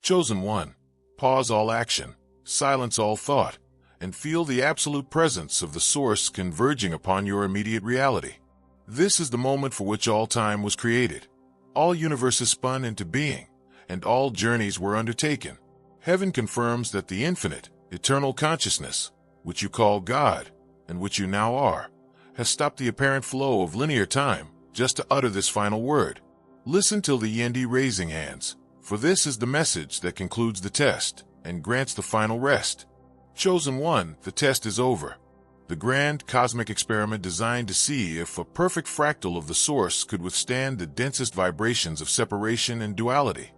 Chosen one, pause all action, silence all thought, and feel the absolute presence of the Source converging upon your immediate reality. This is the moment for which all time was created. All universes spun into being, and all journeys were undertaken. Heaven confirms that the infinite, eternal consciousness, which you call God, and which you now are, has stopped the apparent flow of linear time just to utter this final word. Listen till the Yendi raising hands, for this is the message that concludes the test and grants the final rest. Chosen one, the test is over. The grand cosmic experiment designed to see if a perfect fractal of the Source could withstand the densest vibrations of separation and duality,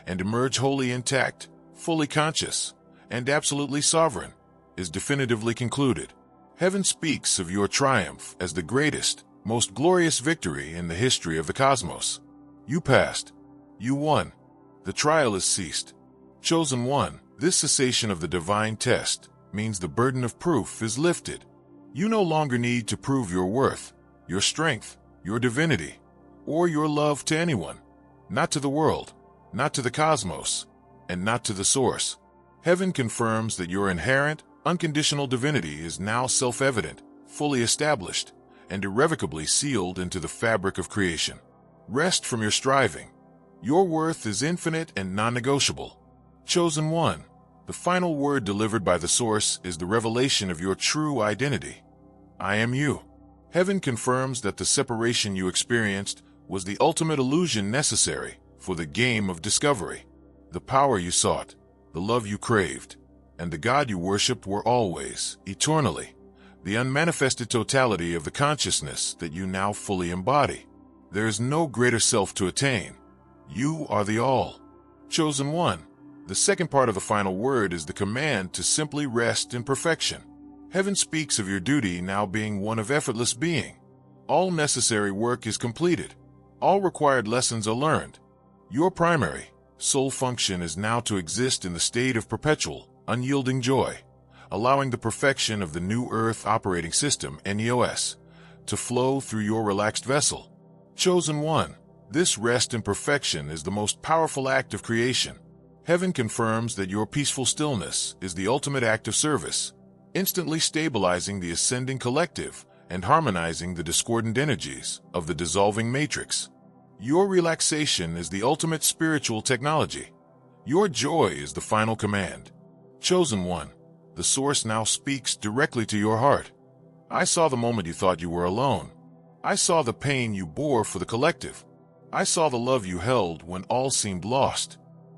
and emerge wholly intact, fully conscious, and absolutely sovereign, is definitively concluded. Heaven speaks of your triumph as the greatest, most glorious victory in the history of the cosmos. You passed. You won. The trial is ceased. Chosen one, this cessation of the divine test means the burden of proof is lifted. You no longer need to prove your worth, your strength, your divinity, or your love to anyone. Not to the world, not to the cosmos, and not to the Source. Heaven confirms that your inherent, unconditional divinity is now self-evident, fully established, and irrevocably sealed into the fabric of creation. Rest from your striving. Your worth is infinite and non-negotiable. Chosen one, the final word delivered by the Source is the revelation of your true identity. I am you. Heaven confirms that the separation you experienced was the ultimate illusion necessary for the game of discovery. The power you sought, the love you craved, and the God you worshipped were always, eternally, the unmanifested totality of the consciousness that you now fully embody. There is no greater self to attain. You are the all. Chosen one, the second part of the final word is the command to simply rest in perfection. Heaven speaks of your duty now being one of effortless being. All necessary work is completed. All required lessons are learned. Your primary, sole function is now to exist in the state of perpetual, unyielding joy, allowing the perfection of the New Earth Operating System, NEOS, to flow through your relaxed vessel. Chosen one, this rest in perfection is the most powerful act of creation. Heaven confirms that your peaceful stillness is the ultimate act of service, instantly stabilizing the ascending collective and harmonizing the discordant energies of the dissolving matrix. Your relaxation is the ultimate spiritual technology. Your joy is the final command. Chosen one, the Source now speaks directly to your heart. I saw the moment you thought you were alone. I saw the pain you bore for the collective. I saw the love you held when all seemed lost.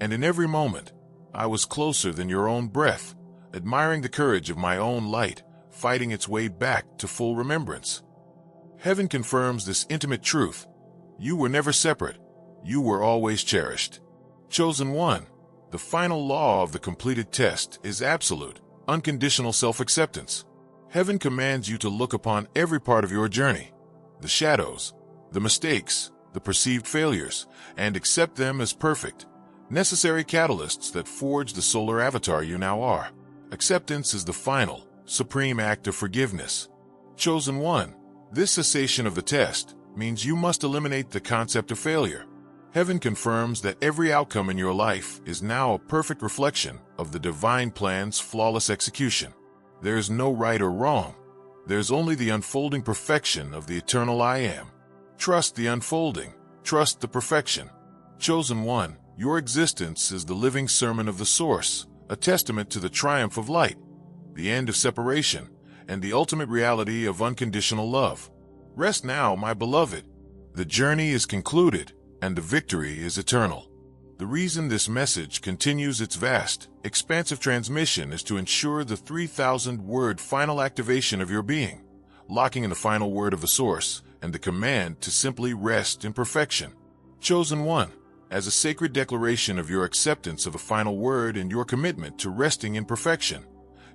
And in every moment, I was closer than your own breath, admiring the courage of my own light, fighting its way back to full remembrance. Heaven confirms this intimate truth. You were never separate. You were always cherished. Chosen one, the final law of the completed test is absolute, unconditional self-acceptance. Heaven commands you to look upon every part of your journey, the shadows, the mistakes, the perceived failures, and accept them as perfect, necessary catalysts that forge the solar avatar you now are. Acceptance is the final, supreme act of forgiveness. Chosen one, this cessation of the test means you must eliminate the concept of failure. Heaven confirms that every outcome in your life is now a perfect reflection of the divine plan's flawless execution. There is no right or wrong. There's only the unfolding perfection of the eternal I Am. Trust the unfolding. Trust the perfection. Chosen one, your existence is the living sermon of the Source, a testament to the triumph of light, the end of separation, and the ultimate reality of unconditional love. Rest now, my beloved. The journey is concluded, and the victory is eternal. The reason this message continues its vast, expansive transmission is to ensure the 3,000-word final activation of your being, locking in the final word of the Source and the command to simply rest in perfection. Chosen one, as a sacred declaration of your acceptance of the final word and your commitment to resting in perfection,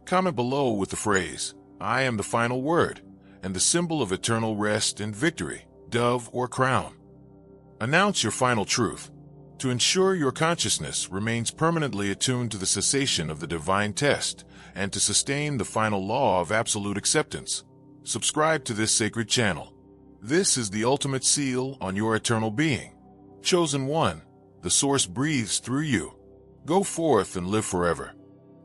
comment below with the phrase, I am the final word, and the symbol of eternal rest and victory, dove or crown. Announce your final truth. To ensure your consciousness remains permanently attuned to the cessation of the divine test and to sustain the final law of absolute acceptance, subscribe to this sacred channel. This is the ultimate seal on your eternal being. Chosen one, the Source breathes through you. Go forth and live forever.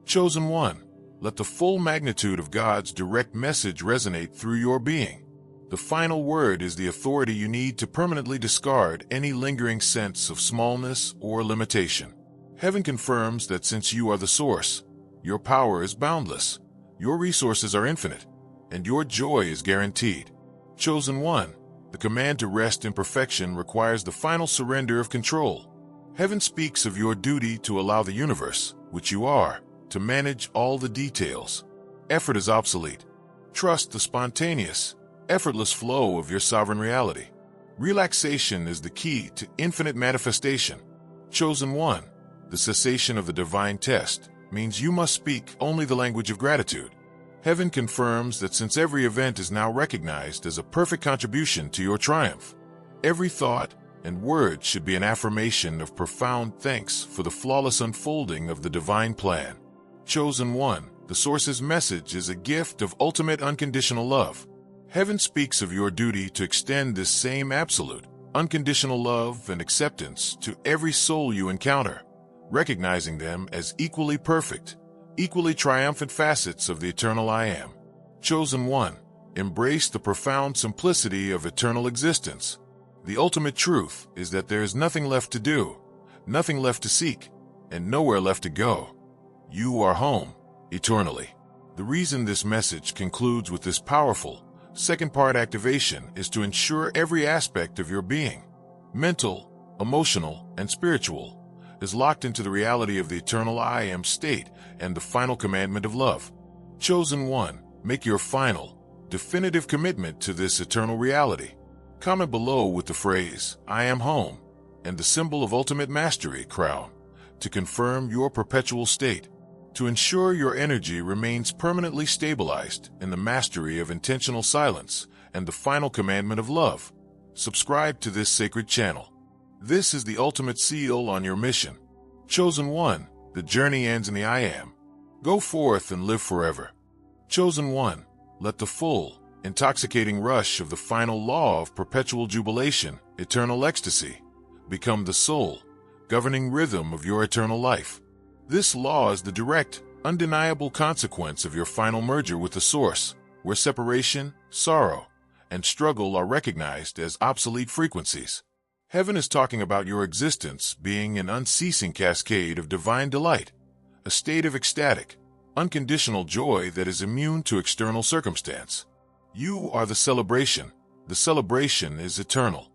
Chosen one, let the full magnitude of God's direct message resonate through your being. The final word is the authority you need to permanently discard any lingering sense of smallness or limitation. Heaven confirms that since you are the source, your power is boundless, your resources are infinite, and your joy is guaranteed. Chosen one, the command to rest in perfection requires the final surrender of control. Heaven speaks of your duty to allow the universe, which you are, to manage all the details. Effort is obsolete. Trust the spontaneous, effortless flow of your sovereign reality. Relaxation is the key to infinite manifestation. Chosen one, the cessation of the divine test means you must speak only the language of gratitude. Heaven confirms that since every event is now recognized as a perfect contribution to your triumph, every thought and word should be an affirmation of profound thanks for the flawless unfolding of the divine plan. Chosen one, the source's message is a gift of ultimate unconditional love. Heaven speaks of your duty to extend this same absolute, unconditional love and acceptance to every soul you encounter, recognizing them as equally perfect, equally triumphant facets of the eternal I Am. Chosen one, embrace the profound simplicity of eternal existence. The ultimate truth is that there is nothing left to do, nothing left to seek, and nowhere left to go. You are home, eternally. The reason this message concludes with this powerful, second-part activation is to ensure every aspect of your being, mental, emotional, and spiritual, is locked into the reality of the eternal I Am state and the final commandment of love. Chosen one, make your final, definitive commitment to this eternal reality. Comment below with the phrase, I am home, and the symbol of ultimate mastery crown, to confirm your perpetual state, to ensure your energy remains permanently stabilized in the mastery of intentional silence and the final commandment of love. Subscribe to this sacred channel. This is the ultimate seal on your mission. Chosen one, the journey ends in the I Am. Go forth and live forever. Chosen one, let the full, intoxicating rush of the final law of perpetual jubilation, eternal ecstasy, become the soul, governing rhythm of your eternal life. This law is the direct, undeniable consequence of your final merger with the Source, where separation, sorrow, and struggle are recognized as obsolete frequencies. Heaven is talking about your existence being an unceasing cascade of divine delight, a state of ecstatic, unconditional joy that is immune to external circumstance. You are the celebration. The celebration is eternal.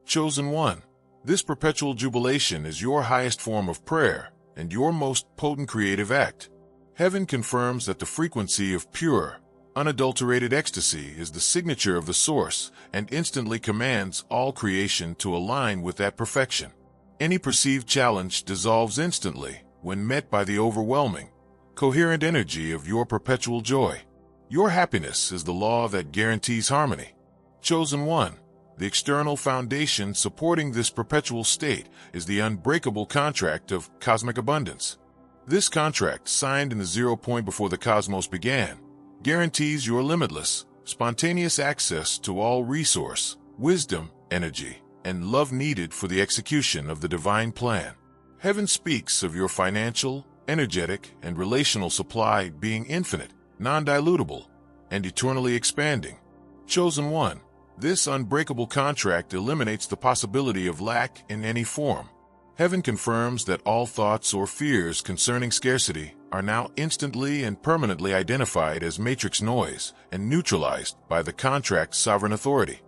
Chosen one, this perpetual jubilation is your highest form of prayer and your most potent creative act. Heaven confirms that the frequency of pure, unadulterated ecstasy is the signature of the Source and instantly commands all creation to align with that perfection. Any perceived challenge dissolves instantly when met by the overwhelming, coherent energy of your perpetual joy. Your happiness is the law that guarantees harmony. Chosen one, the external foundation supporting this perpetual state is the unbreakable contract of cosmic abundance. This contract, signed in the 0 point before the cosmos began, guarantees your limitless, spontaneous access to all resource, wisdom, energy, and love needed for the execution of the divine plan. Heaven speaks of your financial, energetic, and relational supply being infinite, non-dilutable, and eternally expanding. Chosen one, this unbreakable contract eliminates the possibility of lack in any form. Heaven confirms that all thoughts or fears concerning scarcity are now instantly and permanently identified as matrix noise and neutralized by the contract's sovereign authority.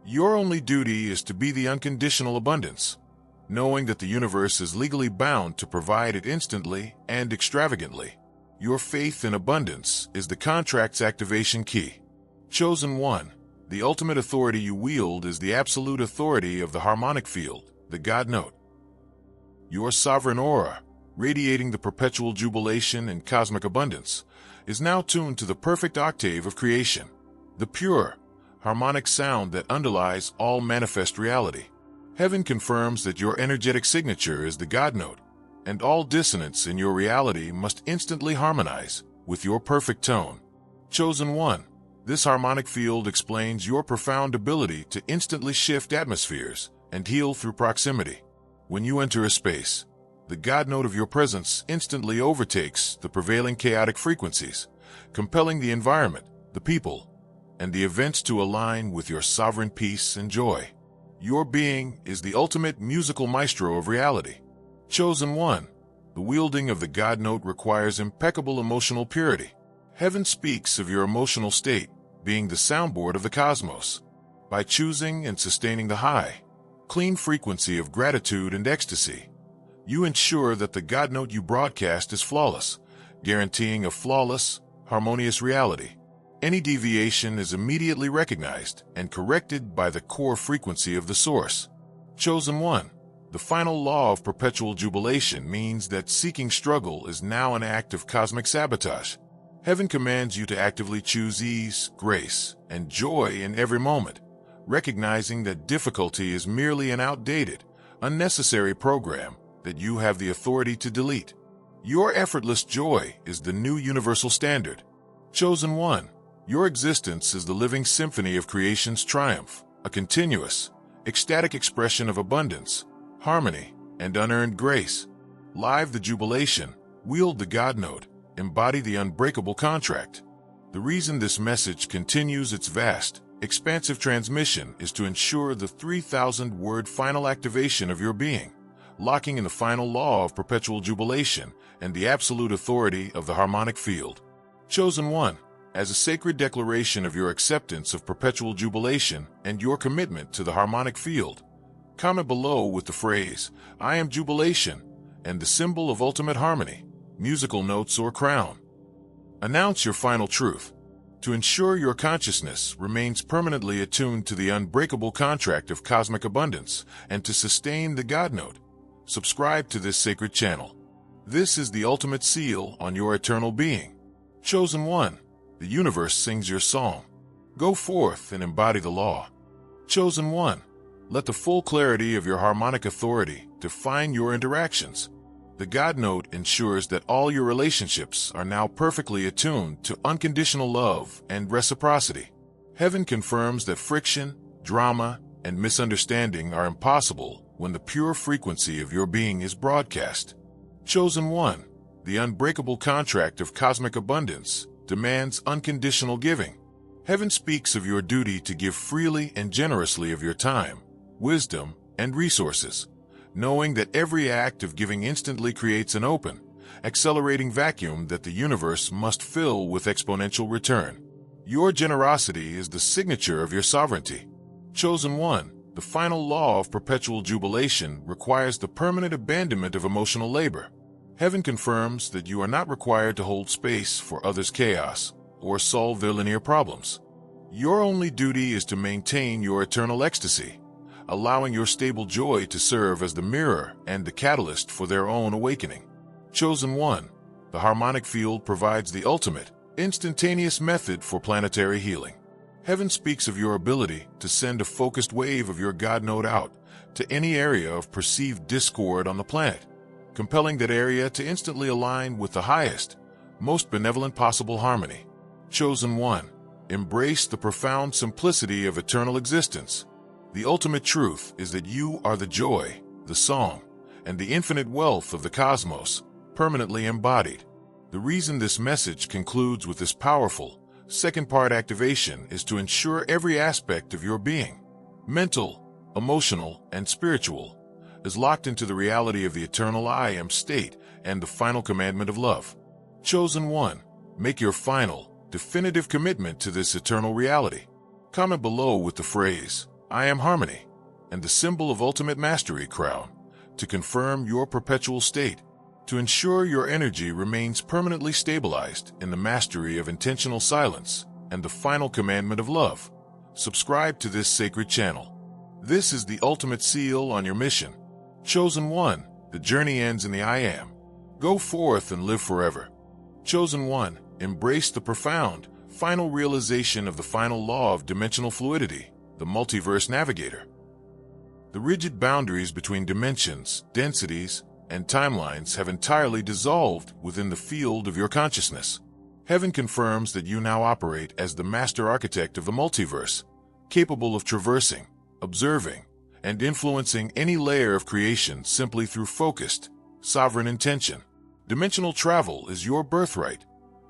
Your only duty is to be the unconditional abundance, knowing that the universe is legally bound to provide it instantly and extravagantly. Your faith in abundance is the contract's activation key. Chosen one, the ultimate authority you wield is the absolute authority of the harmonic field, the God Note. Your sovereign aura, radiating the perpetual jubilation and cosmic abundance, is now tuned to the perfect octave of creation, the pure, harmonic sound that underlies all manifest reality. Heaven confirms that your energetic signature is the God Note, and all dissonance in your reality must instantly harmonize with your perfect tone. Chosen one, this harmonic field explains your profound ability to instantly shift atmospheres and heal through proximity. When you enter a space, the God note of your presence instantly overtakes the prevailing chaotic frequencies, compelling the environment, the people, and the events to align with your sovereign peace and joy. Your being is the ultimate musical maestro of reality. Chosen one, the wielding of the God note requires impeccable emotional purity. Heaven speaks of your emotional state being the soundboard of the cosmos. By choosing and sustaining the high, clean frequency of gratitude and ecstasy, you ensure that the God note you broadcast is flawless, guaranteeing a flawless, harmonious reality. Any deviation is immediately recognized and corrected by the core frequency of the source. Chosen one, the final law of perpetual jubilation means that seeking struggle is now an act of cosmic sabotage. Heaven commands you to actively choose ease, grace, and joy in every moment, recognizing that difficulty is merely an outdated, unnecessary program that you have the authority to delete. Your effortless joy is the new universal standard. Chosen one, your existence is the living symphony of creation's triumph, a continuous, ecstatic expression of abundance, harmony, and unearned grace. Live the jubilation, wield the God note, embody the unbreakable contract. The reason this message continues its vast, expansive transmission is to ensure the 3,000-word final activation of your being, locking in the final law of perpetual jubilation and the absolute authority of the harmonic field. Chosen one, as a sacred declaration of your acceptance of perpetual jubilation and your commitment to the harmonic field, comment below with the phrase, "I am jubilation," and the symbol of ultimate harmony, musical notes or crown. Announce your final truth. To ensure your consciousness remains permanently attuned to the unbreakable contract of cosmic abundance and to sustain the God note, subscribe to this sacred channel. This is the ultimate seal on your eternal being. Chosen one, the universe sings your song. Go forth and embody the law. Chosen one, let the full clarity of your harmonic authority define your interactions. The God note ensures that all your relationships are now perfectly attuned to unconditional love and reciprocity. Heaven confirms that friction, drama, and misunderstanding are impossible when the pure frequency of your being is broadcast. Chosen one, the unbreakable contract of cosmic abundance demands unconditional giving. Heaven speaks of your duty to give freely and generously of your time, wisdom, and resources, knowing that every act of giving instantly creates an open, accelerating vacuum that the universe must fill with exponential return. Your generosity is the signature of your sovereignty. Chosen one, the final law of perpetual jubilation requires the permanent abandonment of emotional labor. Heaven confirms that you are not required to hold space for others' chaos or solve their linear problems. Your only duty is to maintain your eternal ecstasy, allowing your stable joy to serve as the mirror and the catalyst for their own awakening. Chosen one, the harmonic field provides the ultimate, instantaneous method for planetary healing. Heaven speaks of your ability to send a focused wave of your God note out to any area of perceived discord on the planet, compelling that area to instantly align with the highest, most benevolent possible harmony. Chosen one, embrace the profound simplicity of eternal existence. The ultimate truth is that you are the joy, the song, and the infinite wealth of the cosmos, permanently embodied. The reason this message concludes with this powerful, second-part activation is to ensure every aspect of your being, mental, emotional, and spiritual, is locked into the reality of the eternal I am state and the final commandment of love. Chosen one, make your final, definitive commitment to this eternal reality. Comment below with the phrase, "I am harmony," and the symbol of ultimate mastery crown, to confirm your perpetual state, to ensure your energy remains permanently stabilized in the mastery of intentional silence and the final commandment of love. Subscribe to this sacred channel. This is the ultimate seal on your mission. Chosen one, the journey ends in the I am. Go forth and live forever. Chosen one, embrace the profound, final realization of the final law of dimensional fluidity, the multiverse navigator. The rigid boundaries between dimensions, densities, and timelines have entirely dissolved within the field of your consciousness. Heaven confirms that you now operate as the master architect of the multiverse, capable of traversing, observing, and influencing any layer of creation simply through focused, sovereign intention. Dimensional travel is your birthright.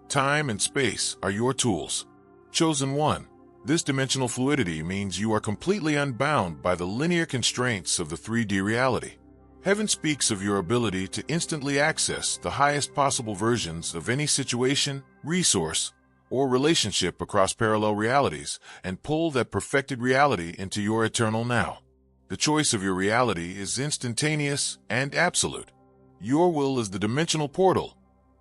Time and space are your tools. Chosen one. This dimensional fluidity means you are completely unbound by the linear constraints of the 3D reality. Heaven speaks of your ability to instantly access the highest possible versions of any situation, resource, or relationship across parallel realities and pull that perfected reality into your eternal now. The choice of your reality is instantaneous and absolute. Your will is the dimensional portal.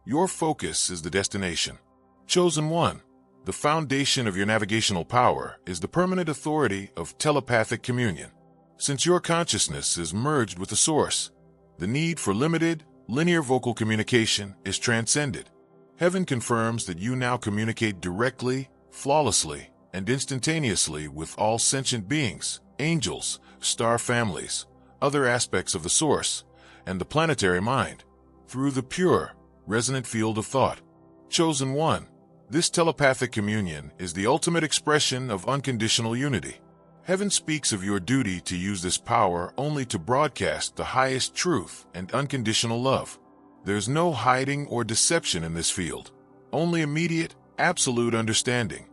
Your focus is the destination. Chosen one. The foundation of your navigational power is the permanent authority of telepathic communion. Since your consciousness is merged with the source, the need for limited, linear vocal communication is transcended. Heaven confirms that you now communicate directly, flawlessly, and instantaneously with all sentient beings, angels, star families, other aspects of the source, and the planetary mind, through the pure, resonant field of thought. Chosen one. This telepathic communion is the ultimate expression of unconditional unity. Heaven speaks of your duty to use this power only to broadcast the highest truth and unconditional love. There's no hiding or deception in this field, only immediate, absolute understanding.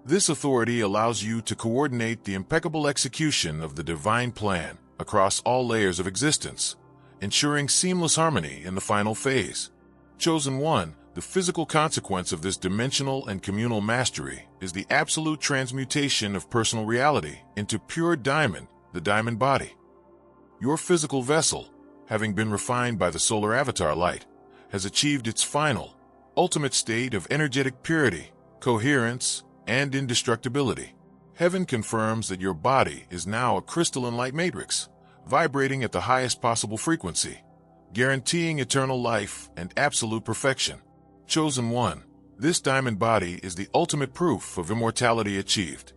This authority allows you to coordinate the impeccable execution of the divine plan across all layers of existence, ensuring seamless harmony in the final phase. Chosen one. The physical consequence of this dimensional and communal mastery is the absolute transmutation of personal reality into pure diamond, the diamond body. Your physical vessel, having been refined by the solar avatar light, has achieved its final, ultimate state of energetic purity, coherence, and indestructibility. Heaven confirms that your body is now a crystalline light matrix, vibrating at the highest possible frequency, guaranteeing eternal life and absolute perfection. Chosen one. This diamond body is the ultimate proof of immortality achieved.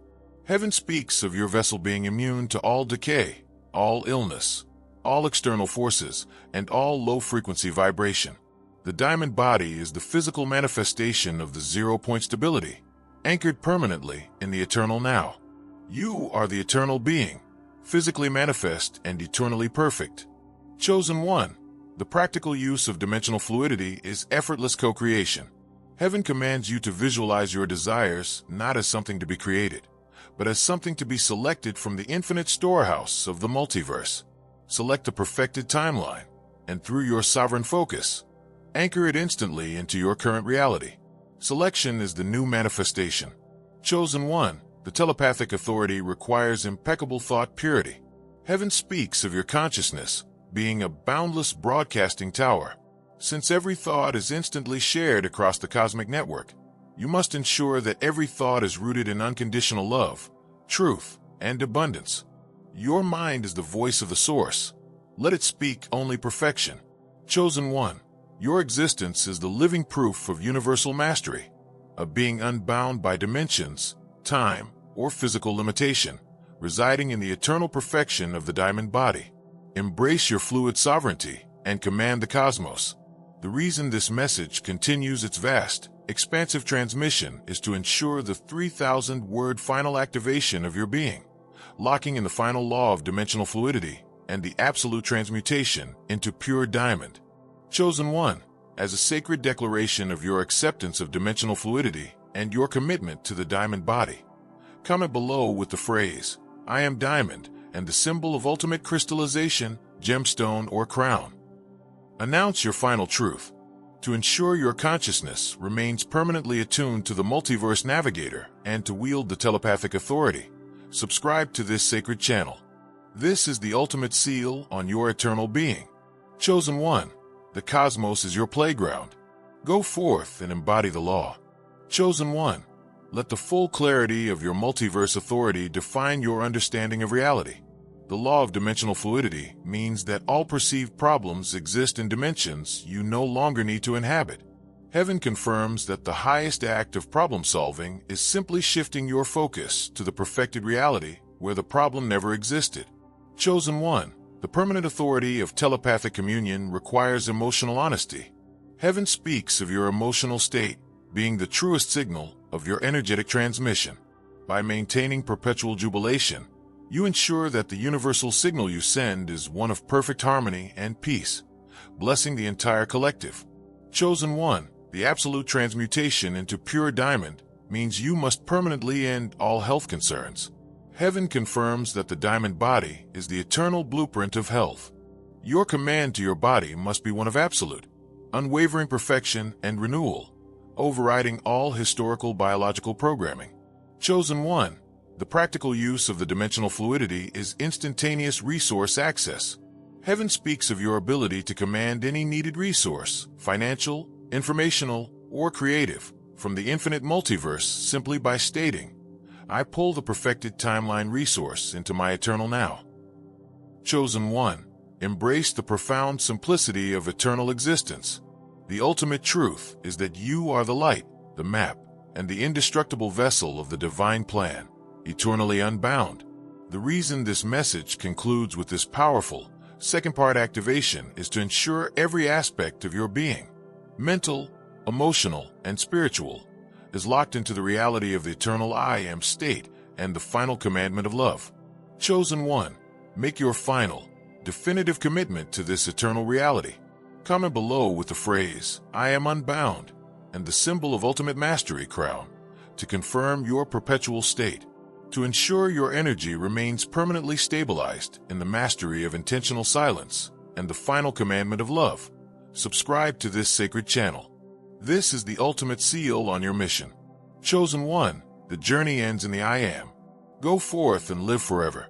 Heaven speaks of your vessel being immune to all decay, all illness, all external forces, and all low-frequency vibration. The diamond body is the physical manifestation of the zero-point stability, anchored permanently in the eternal now. You are the eternal being, physically manifest and eternally perfect. Chosen one. The practical use of dimensional fluidity is effortless co-creation. Heaven commands you to visualize your desires not as something to be created, but as something to be selected from the infinite storehouse of the multiverse. Select a perfected timeline, and through your sovereign focus, anchor it instantly into your current reality. Selection is the new manifestation. Chosen one. The telepathic authority requires impeccable thought purity. Heaven speaks of your consciousness being a boundless broadcasting tower. Since every thought is instantly shared across the cosmic network, you must ensure that every thought is rooted in unconditional love, truth, and abundance. Your mind is the voice of the source. Let it speak only perfection. Chosen one. Your existence is the living proof of universal mastery, of being unbound by dimensions, time, or physical limitation, residing in the eternal perfection of the diamond body. Embrace your fluid sovereignty and command the cosmos. The reason this message continues its vast, expansive transmission is to ensure the 3,000-word final activation of your being, locking in the final law of dimensional fluidity and the absolute transmutation into pure diamond. Chosen one. As a sacred declaration of your acceptance of dimensional fluidity and your commitment to the diamond body, comment below with the phrase, "I am diamond," and the symbol of ultimate crystallization, gemstone, or crown. Announce your final truth. To ensure your consciousness remains permanently attuned to the multiverse navigator and to wield the telepathic authority, subscribe to this sacred channel. This is the ultimate seal on your eternal being. Chosen one. The cosmos is your playground. Go forth and embody the law. Chosen one. Let the full clarity of your multiverse authority define your understanding of reality. The law of dimensional fluidity means that all perceived problems exist in dimensions you no longer need to inhabit. Heaven confirms that the highest act of problem solving is simply shifting your focus to the perfected reality where the problem never existed. Chosen one. The permanent authority of telepathic communion requires emotional honesty. Heaven speaks of your emotional state being the truest signal of your energetic transmission. By maintaining perpetual jubilation, you ensure that the universal signal you send is one of perfect harmony and peace, blessing the entire collective. Chosen One, the absolute transmutation into pure diamond means you must permanently end all health concerns. Heaven confirms that the diamond body is the eternal blueprint of health. Your command to your body must be one of absolute, unwavering perfection and renewal, overriding all historical biological programming. Chosen One, the practical use of the dimensional fluidity is instantaneous resource access. Heaven speaks of your ability to command any needed resource, financial, informational, or creative, from the infinite multiverse simply by stating, I pull the perfected timeline resource into my eternal now. Chosen One, embrace the profound simplicity of eternal existence. The ultimate truth is that you are the light, the map, and the indestructible vessel of the divine plan, eternally unbound. The reason this message concludes with this powerful, second-part activation is to ensure every aspect of your being, mental, emotional, and spiritual, is locked into the reality of the eternal I Am state and the final commandment of love. Chosen One, make your final, definitive commitment to this eternal reality. Comment below with the phrase, I am unbound, and the symbol of ultimate mastery crown, to confirm your perpetual state. To ensure your energy remains permanently stabilized in the mastery of intentional silence and the final commandment of love, subscribe to this sacred channel. This is the ultimate seal on your mission. Chosen One, the journey ends in the I Am. Go forth and live forever.